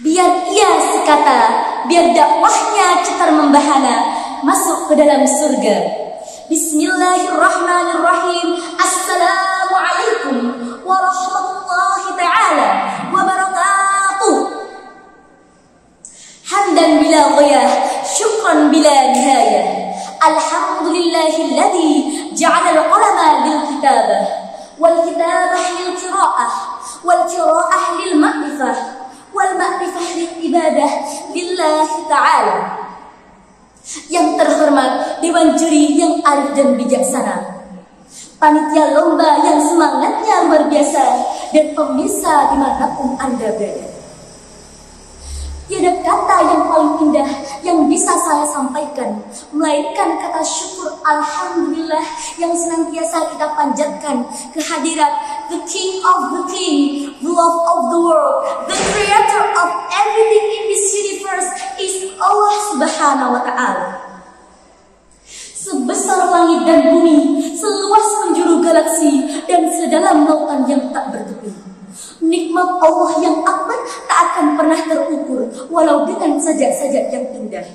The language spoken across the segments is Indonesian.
Biar ia sekata, biar dakwahnya cetar membahana masuk ke dalam surga. Bismillahirrahmanirrahim. Assalamualaikum warahmatullahi ta'ala wabarakatuh. Hamdan bila ghayah, syukran bila nihayah. Alhamdulillahilladzi ja'ala al-qalama lil kitabah wal kitabah lil qira'ah wal qira'ah lil ma'rifah wal ma'rifah lil ibadah lillahi ta'ala. Yang terhormat Dewan Juri yang arif dan bijaksana, panitia lomba yang semangatnya luar biasa, dan pemirsa dimanapun Anda berada. Tiada kata yang paling indah yang bisa saya sampaikan melainkan kata syukur alhamdulillah yang senantiasa kita panjatkan kehadirat the King of the King, the Lord of the world, the Creator of everything in this universe is Allah Subhanahu wa Ta'ala. Sebesar langit dan bumi, seluas penjuru galaksi, dan sedalam lautan yang tak bertepi, nikmat Allah yang akbar tak akan pernah terukur walau dengan sajak-sajak yang indah.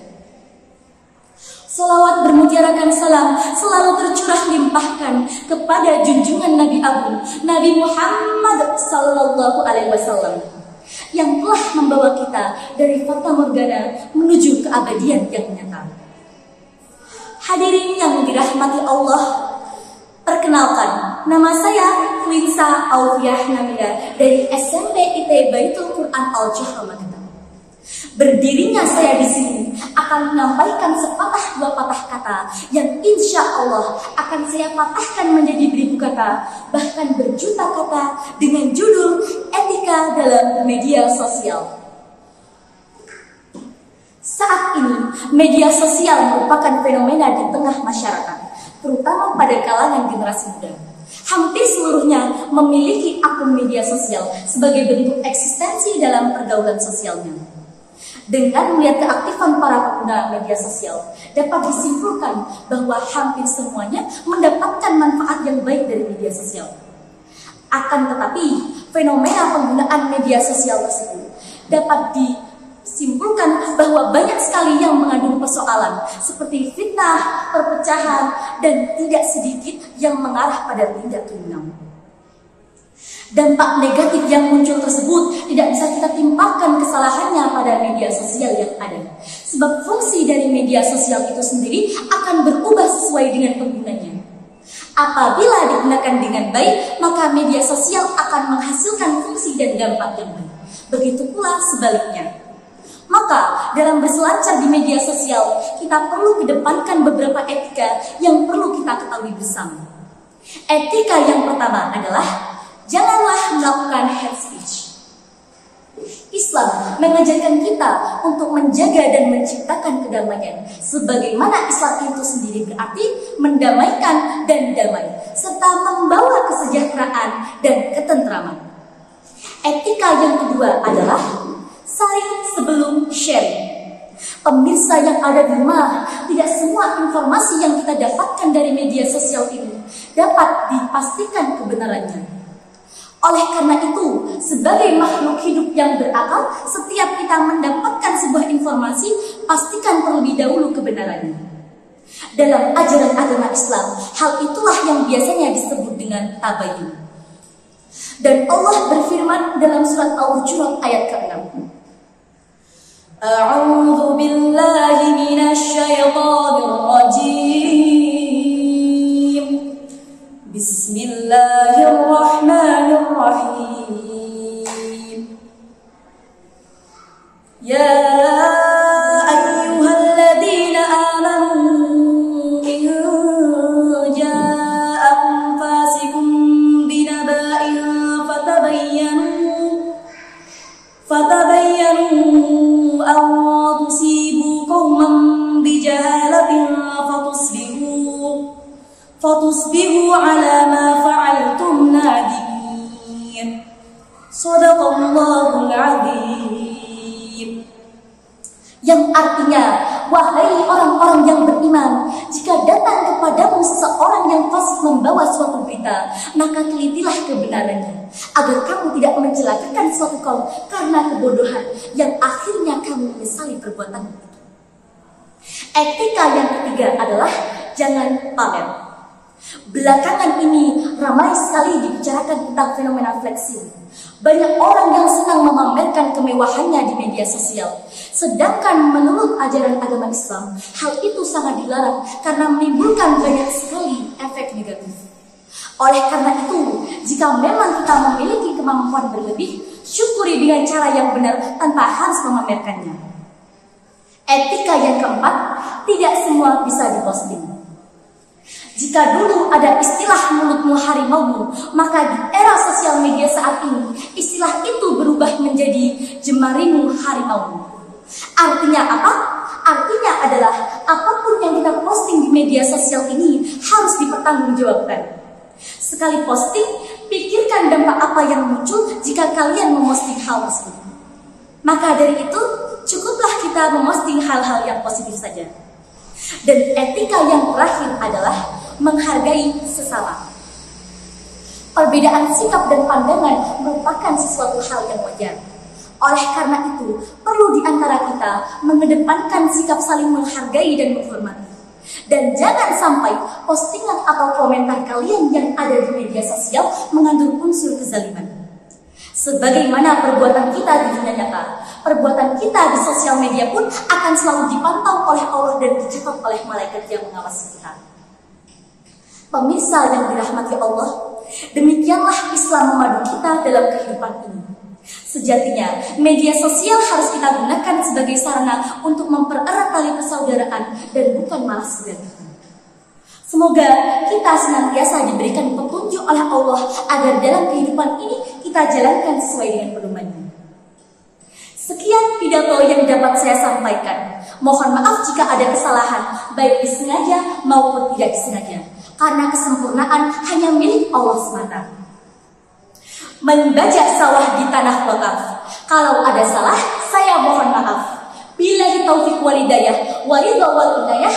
Salawat bermutiarakan salam selalu tercurah limpahkan kepada junjungan Nabi Agung, Nabi Muhammad sallallahu alaihi wasallam, yang telah membawa kita dari fata morgana menuju keabadian yang nyata. Hadirin yang dirahmati Allah, perkenalkan, nama saya Flinsa Aufiah Namida dari SMP IT Baitul Quran Al-Jahr Magetan. Berdirinya saya di sini akan menyampaikan sepatah dua patah kata yang insya Allah akan saya patahkan menjadi beribu kata, bahkan berjuta kata, dengan judul etika dalam media sosial. Saat ini, media sosial merupakan fenomena di tengah masyarakat, terutama pada kalangan generasi muda. Hampir seluruhnya memiliki akun media sosial sebagai bentuk eksistensi dalam pergaulan sosialnya. Dengan melihat keaktifan para pengguna media sosial, dapat disimpulkan bahwa hampir semuanya mendapatkan manfaat yang baik dari media sosial. Akan tetapi, fenomena penggunaan media sosial tersebut dapat disimpulkan bahwa banyak sekali yang mengandung persoalan seperti fitnah, perpecahan, dan tidak sedikit yang mengarah pada tindak kriminal. Dampak negatif yang muncul tersebut tidak bisa kita timpakan kesalahannya pada media sosial yang ada, sebab fungsi dari media sosial itu sendiri akan berubah sesuai dengan penggunanya. Apabila digunakan dengan baik, maka media sosial akan menghasilkan fungsi dan dampak yang baik. Begitu pula sebaliknya. Maka dalam berselancar di media sosial, kita perlu kedepankan beberapa etika yang perlu kita ketahui bersama. Etika yang pertama adalah janganlah melakukan hate speech. Islam mengajarkan kita untuk menjaga dan menciptakan kedamaian, sebagaimana Islam itu sendiri berarti mendamaikan dan damai, serta membawa kesejahteraan dan ketentraman. Etika yang kedua adalah saling sebelum sharing. Pemirsa yang ada di rumah, tidak semua informasi yang kita dapatkan dari media sosial ini dapat dipastikan kebenarannya. Oleh karena itu, sebagai makhluk hidup yang berakal, setiap kita mendapatkan sebuah informasi, pastikan terlebih dahulu kebenarannya. Dalam ajaran agama Islam, hal itulah yang biasanya disebut dengan tabayyun. Dan Allah berfirman dalam surat Al-Hujurat ayat ke-6. A'udzu billahi minasy syaithanir rajim. Bismillahirrahmanirrahim. Ya ayyuhalladzina amanu in ja'akum fasiqun binaba'in fatabayyanu an tusibu qauman bijahalatin fatusbihu ala ma fa'altum nadimin. Shadaqallahul azim. Yang artinya, wahai orang-orang yang beriman, jika datang kepadamu seseorang yang fasik membawa suatu berita, maka telitilah kebenarannya, agar kamu tidak mencelakakan suatu kaum karena kebodohan yang akhirnya kamu menyesali perbuatan itu. Etika yang ketiga adalah jangan pamer. Belakangan ini ramai sekali dibicarakan tentang fenomena flexing. Banyak orang yang senang memamerkan kemewahannya di media sosial. Sedangkan menurut ajaran agama Islam, hal itu sangat dilarang karena menimbulkan banyak sekali efek negatif. Oleh karena itu, jika memang kita memiliki kemampuan berlebih, syukuri dengan cara yang benar tanpa harus memamerkannya. Etika yang keempat, tidak semua bisa diposting. Jika dulu ada istilah mulutmu harimaumu, maka di era sosial media saat ini, istilah itu berubah menjadi jemarimu harimaumu. Artinya apa? Artinya adalah apapun yang kita posting di media sosial ini harus dipertanggungjawabkan. Sekali posting, pikirkan dampak apa yang muncul jika kalian memposting hal tersebut. Maka dari itu, cukuplah kita memposting hal-hal yang positif saja. Dan etika yang terakhir adalah menghargai sesama. Perbedaan sikap dan pandangan merupakan sesuatu hal yang wajar. Oleh karena itu, perlu di antara kita mengedepankan sikap saling menghargai dan menghormati. Dan jangan sampai postingan atau komentar kalian yang ada di media sosial mengandung unsur kezaliman. Sebagaimana perbuatan kita di dunia nyata, perbuatan kita di sosial media pun akan selalu dipantau oleh Allah dan dicatat oleh malaikat yang mengawasi kita. Pemirsa yang dirahmati Allah, demikianlah Islam memadu kita dalam kehidupan ini. Sejatinya, media sosial harus kita gunakan sebagai sarana untuk mempererat tali persaudaraan dan bukan malah sebaliknya. Semoga kita senantiasa diberikan petunjuk oleh Allah agar dalam kehidupan ini kita jalankan sesuai dengan pedoman-Nya. Sekian pidato yang dapat saya sampaikan. Mohon maaf jika ada kesalahan, baik disengaja maupun tidak disengaja, karena kesempurnaan hanya milik Allah semata. Membajak sawah di tanah wakaf. Kalau ada salah, saya mohon maaf. Billahi taufiq wal hidayah, wa ridha wal inayah.